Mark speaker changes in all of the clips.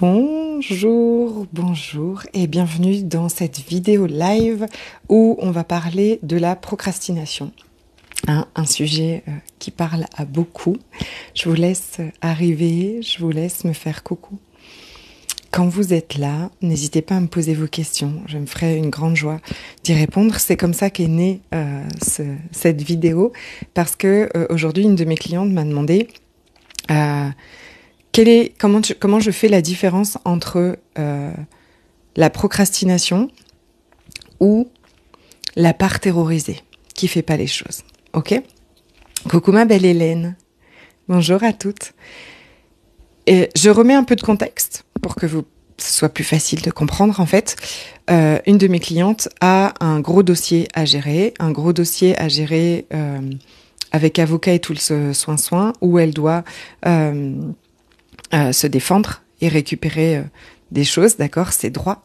Speaker 1: Bonjour et bienvenue dans cette vidéo live où on va parler de la procrastination. Un sujet qui parle à beaucoup. Je vous laisse arriver, je vous laisse me faire coucou. Quand vous êtes là, n'hésitez pas à me poser vos questions. Je me ferai une grande joie d'y répondre. C'est comme ça qu'est née cette vidéo parce que aujourd'hui, une de mes clientes m'a demandé comment je fais la différence entre la procrastination ou la part terrorisée qui fait pas les choses. Ok ? Coucou ma belle Hélène. Bonjour à toutes. Et je remets un peu de contexte pour que ce soit plus facile de comprendre en fait. Une de mes clientes a un gros dossier à gérer, avec avocat et tout le soin, où elle doit se défendre et récupérer des choses, d'accord, ses droits.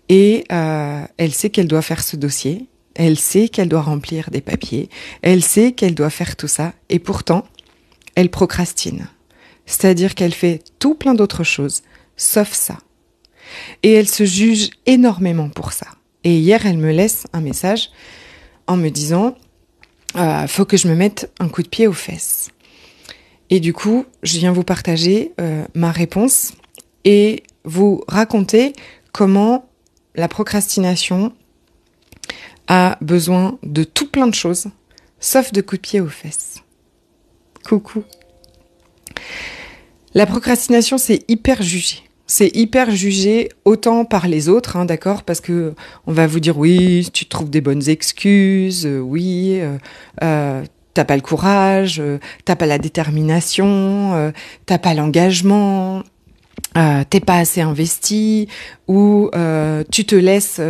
Speaker 1: Et elle sait qu'elle doit faire ce dossier, elle sait qu'elle doit remplir des papiers, elle sait qu'elle doit faire tout ça, et pourtant, elle procrastine. C'est-à-dire qu'elle fait tout plein d'autres choses, sauf ça. Et elle se juge énormément pour ça. Et hier, elle me laisse un message en me disant faut que je me mette un coup de pied aux fesses. Et du coup, je viens vous partager ma réponse et vous raconter comment la procrastination a besoin de tout plein de choses, sauf de coups de pied aux fesses. Coucou. La procrastination, c'est hyper jugé. C'est hyper jugé autant par les autres, hein, d'accord, parce que on va vous dire oui, tu trouves des bonnes excuses, t'as pas le courage, t'as pas la détermination, t'as pas l'engagement, t'es pas assez investi, ou tu te laisses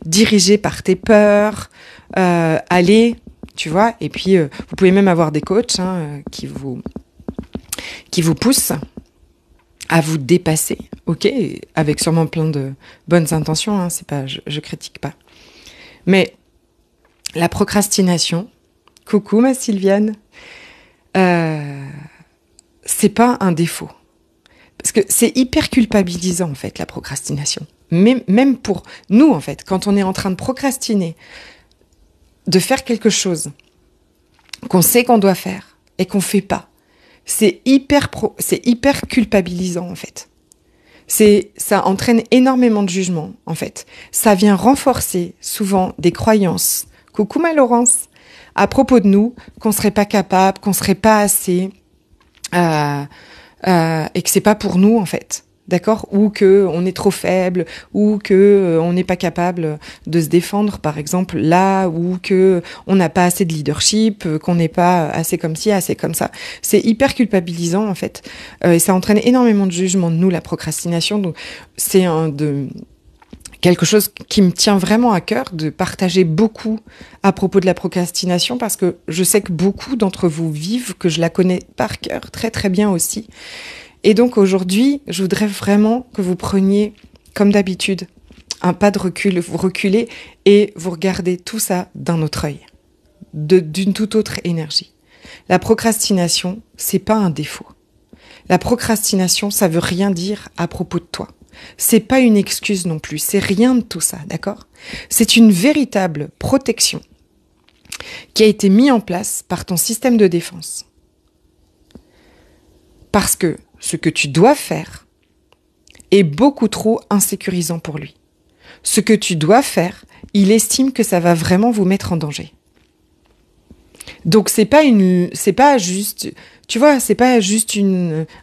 Speaker 1: diriger par tes peurs, allez, tu vois. Et puis vous pouvez même avoir des coachs qui vous poussent à vous dépasser, ok, avec sûrement plein de bonnes intentions, hein, c'est pas, je critique pas. Mais la procrastination, coucou ma Sylviane, c'est pas un défaut. Parce que c'est hyper culpabilisant, en fait, la procrastination. Même pour nous, en fait, quand on est en train de procrastiner, de faire quelque chose qu'on sait qu'on doit faire et qu'on fait pas, c'est hyper culpabilisant, en fait. Ça entraîne énormément de jugement, en fait. Ça vient renforcer souvent des croyances. Coucou ma Laurence, à propos de nous, qu'on serait pas capable, qu'on serait pas assez, et que c'est pas pour nous, en fait. D'accord? Ou que on est trop faible, ou que on n'est pas capable de se défendre, par exemple, là, ou que on n'a pas assez de leadership, qu'on n'est pas assez comme ci, assez comme ça. C'est hyper culpabilisant, en fait. Et ça entraîne énormément de jugement de nous, la procrastination. Donc, c'est quelque chose qui me tient vraiment à cœur de partager beaucoup à propos de la procrastination, parce que je sais que beaucoup d'entre vous vivent, que je la connais par cœur très très bien aussi. Et donc aujourd'hui, je voudrais vraiment que vous preniez, comme d'habitude, un pas de recul, vous reculez et vous regardez tout ça d'un autre œil, d'une toute autre énergie. La procrastination, c'est pas un défaut. La procrastination, ça veut rien dire à propos de toi. C'est pas une excuse non plus, c'est rien de tout ça, d'accord ? C'est une véritable protection qui a été mise en place par ton système de défense. Parce que ce que tu dois faire est beaucoup trop insécurisant pour lui. Ce que tu dois faire, il estime que ça va vraiment vous mettre en danger. Donc c'est pas juste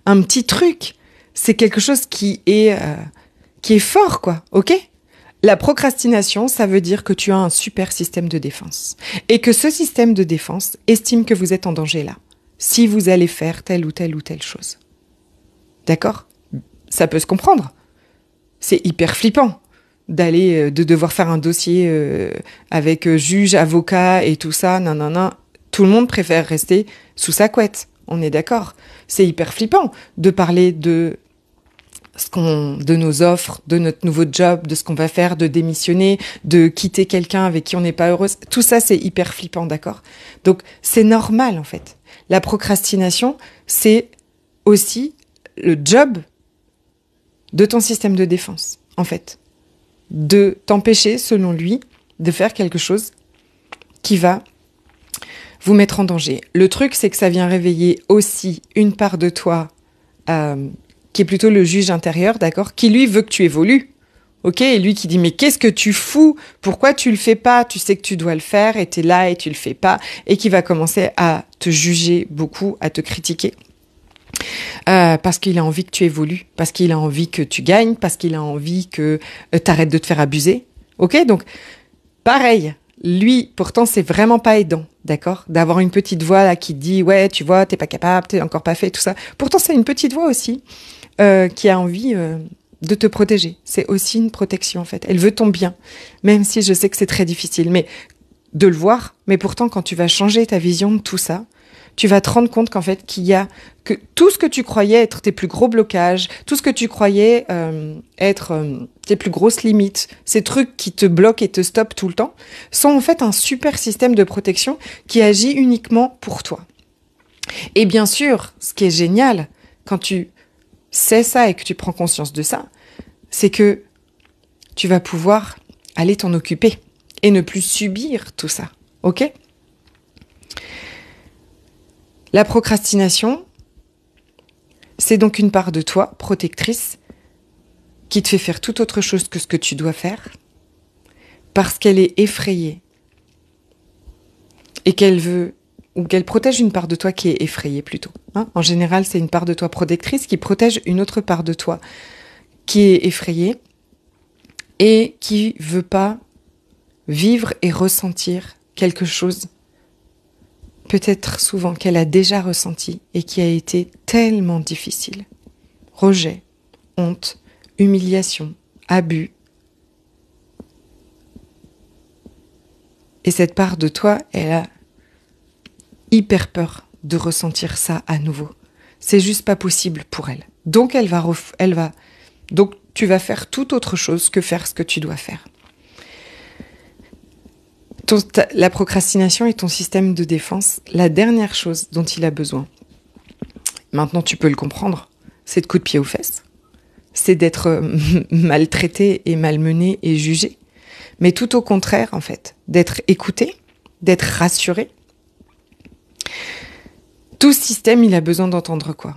Speaker 1: un petit truc. C'est quelque chose qui est fort, quoi. Ok ? La procrastination, ça veut dire que tu as un super système de défense et que ce système de défense estime que vous êtes en danger là, si vous allez faire telle ou telle ou telle chose. D'accord ? Ça peut se comprendre. C'est hyper flippant de devoir faire un dossier avec juge, avocat et tout ça, nanana. Tout le monde préfère rester sous sa couette. On est d'accord. C'est hyper flippant de parler de nos offres, de notre nouveau job, de ce qu'on va faire, de démissionner, de quitter quelqu'un avec qui on n'est pas heureuse. Tout ça, c'est hyper flippant, d'accord ? Donc, c'est normal, en fait. La procrastination, c'est aussi le job de ton système de défense, en fait. De t'empêcher, selon lui, de faire quelque chose qui va vous mettre en danger. Le truc, c'est que ça vient réveiller aussi une part de toi qui est plutôt le juge intérieur, d'accord, qui lui veut que tu évolues. Ok, et lui qui dit mais qu'est-ce que tu fous? Pourquoi tu le fais pas? Tu sais que tu dois le faire et t'es là et tu le fais pas, et qui va commencer à te juger beaucoup, à te critiquer. Parce qu'il a envie que tu évolues, parce qu'il a envie que tu gagnes, parce qu'il a envie que t'arrêtes de te faire abuser. Ok, donc pareil, lui, pourtant c'est vraiment pas aidant, d'accord, d'avoir une petite voix là qui te dit ouais, tu vois, t'es pas capable, t'es encore pas fait, tout ça. Pourtant c'est une petite voix aussi qui a envie de te protéger. C'est aussi une protection en fait. Elle veut ton bien, même si je sais que c'est très difficile, mais de le voir. Mais pourtant, quand tu vas changer ta vision de tout ça, tu vas te rendre compte qu'en fait, que tout ce que tu croyais être tes plus gros blocages, tout ce que tu croyais être tes plus grosses limites, ces trucs qui te bloquent et te stoppent tout le temps, sont en fait un super système de protection qui agit uniquement pour toi. Et bien sûr, ce qui est génial, quand tu sais ça et que tu prends conscience de ça, c'est que tu vas pouvoir aller t'en occuper et ne plus subir tout ça, ok ? La procrastination, c'est donc une part de toi, protectrice, qui te fait faire tout autre chose que ce que tu dois faire, parce qu'elle est effrayée et qu'elle veut, ou qu'elle protège une part de toi qui est effrayée plutôt. Hein, en général, c'est une part de toi protectrice qui protège une autre part de toi qui est effrayée et qui veut pas vivre et ressentir quelque chose, peut-être souvent qu'elle a déjà ressenti et qui a été tellement difficile. Rejet, honte, humiliation, abus. Et cette part de toi, elle a hyper peur de ressentir ça à nouveau. C'est juste pas possible pour elle. Donc donc tu vas faire tout autre chose que faire ce que tu dois faire. La procrastination est ton système de défense. La dernière chose dont il a besoin, maintenant tu peux le comprendre, c'est de coups de pied aux fesses. C'est d'être maltraité et malmené et jugé. Mais tout au contraire, en fait, d'être écouté, d'être rassuré. Tout système, il a besoin d'entendre quoi ?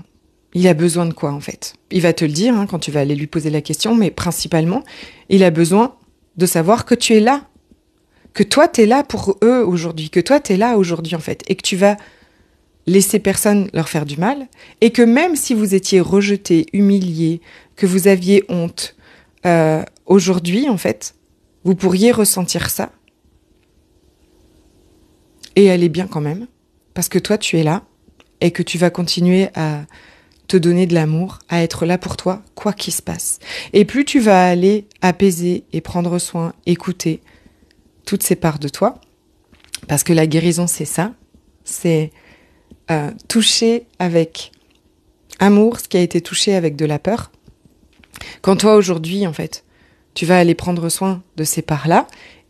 Speaker 1: Il a besoin de quoi, en fait ? Il va te le dire quand tu vas aller lui poser la question, mais principalement, il a besoin de savoir que tu es là. Que toi, t'es là pour eux aujourd'hui. Que toi, t'es là aujourd'hui, en fait. Et que tu vas laisser personne leur faire du mal. Et que même si vous étiez rejeté, humilié, que vous aviez honte, aujourd'hui, en fait, vous pourriez ressentir ça. Et aller bien quand même. Parce que toi, tu es là. Et que tu vas continuer à te donner de l'amour, à être là pour toi, quoi qu'il se passe. Et plus tu vas aller apaiser et prendre soin, écouter toutes ces parts de toi, parce que la guérison, c'est ça, c'est toucher avec amour ce qui a été touché avec de la peur. Quand toi, aujourd'hui, en fait, tu vas aller prendre soin de ces parts-là,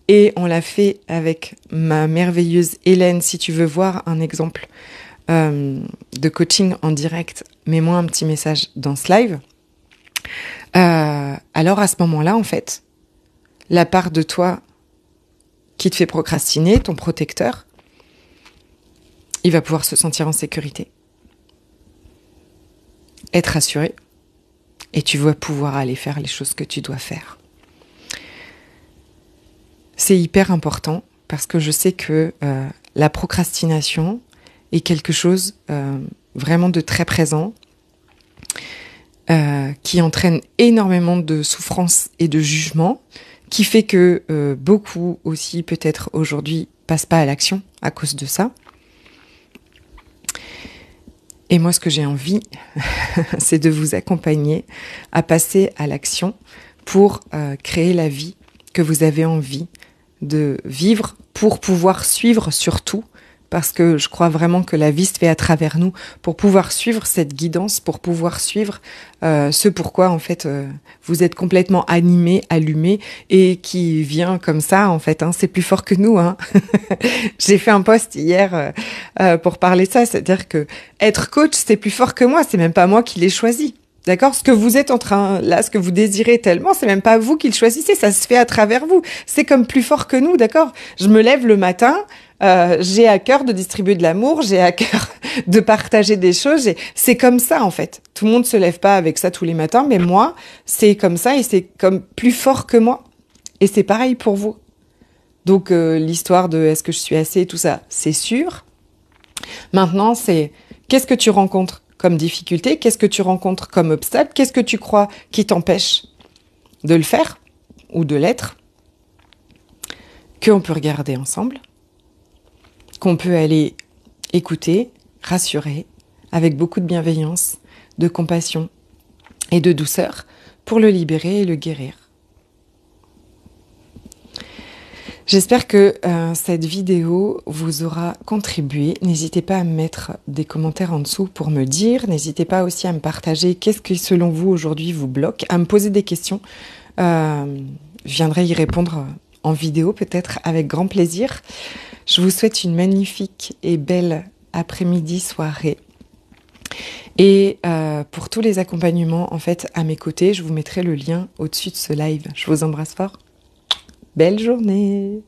Speaker 1: et on l'a fait avec ma merveilleuse Hélène. Si tu veux voir un exemple de coaching en direct, mets-moi un petit message dans ce live. Alors à ce moment-là, en fait, la part de toi qui te fait procrastiner, ton protecteur, il va pouvoir se sentir en sécurité, être rassuré, et tu vas pouvoir aller faire les choses que tu dois faire. C'est hyper important parce que je sais que la procrastination est quelque chose vraiment de très présent, qui entraîne énormément de souffrance et de jugement, qui fait que beaucoup aussi, peut-être aujourd'hui, passent pas à l'action à cause de ça. Et moi, ce que j'ai envie, c'est de vous accompagner à passer à l'action pour créer la vie que vous avez envie de vivre, pour pouvoir suivre surtout, parce que je crois vraiment que la vie se fait à travers nous, pour pouvoir suivre cette guidance, pour pouvoir suivre ce pourquoi en fait vous êtes complètement animé, allumé, et qui vient comme ça en fait. C'est plus fort que nous. J'ai fait un post hier pour parler de ça, c'est-à-dire que être coach c'est plus fort que moi, c'est même pas moi qui l'ai choisi. D'accord? Ce que vous êtes en train, là, ce que vous désirez tellement, c'est même pas vous qui le choisissez, ça se fait à travers vous. C'est comme plus fort que nous, d'accord? Je me lève le matin, j'ai à cœur de distribuer de l'amour, j'ai à cœur de partager des choses. C'est comme ça, en fait. Tout le monde se lève pas avec ça tous les matins, mais moi, c'est comme ça et c'est comme plus fort que moi. Et c'est pareil pour vous. Donc, l'histoire de est-ce que je suis assez, tout ça, c'est sûr. Maintenant, c'est qu'est-ce que tu rencontres comme difficulté, qu'est-ce que tu rencontres comme obstacle, qu'est-ce que tu crois qui t'empêche de le faire ou de l'être, qu'on peut regarder ensemble, qu'on peut aller écouter, rassurer, avec beaucoup de bienveillance, de compassion et de douceur pour le libérer et le guérir. J'espère que cette vidéo vous aura contribué. N'hésitez pas à me mettre des commentaires en dessous pour me dire. N'hésitez pas aussi à me partager qu'est-ce qui, selon vous, aujourd'hui vous bloque, à me poser des questions. Je viendrai y répondre en vidéo, peut-être avec grand plaisir. Je vous souhaite une magnifique et belle après-midi, soirée. Et pour tous les accompagnements, en fait, à mes côtés, je vous mettrai le lien au-dessus de ce live. Je vous embrasse fort. Belle journée!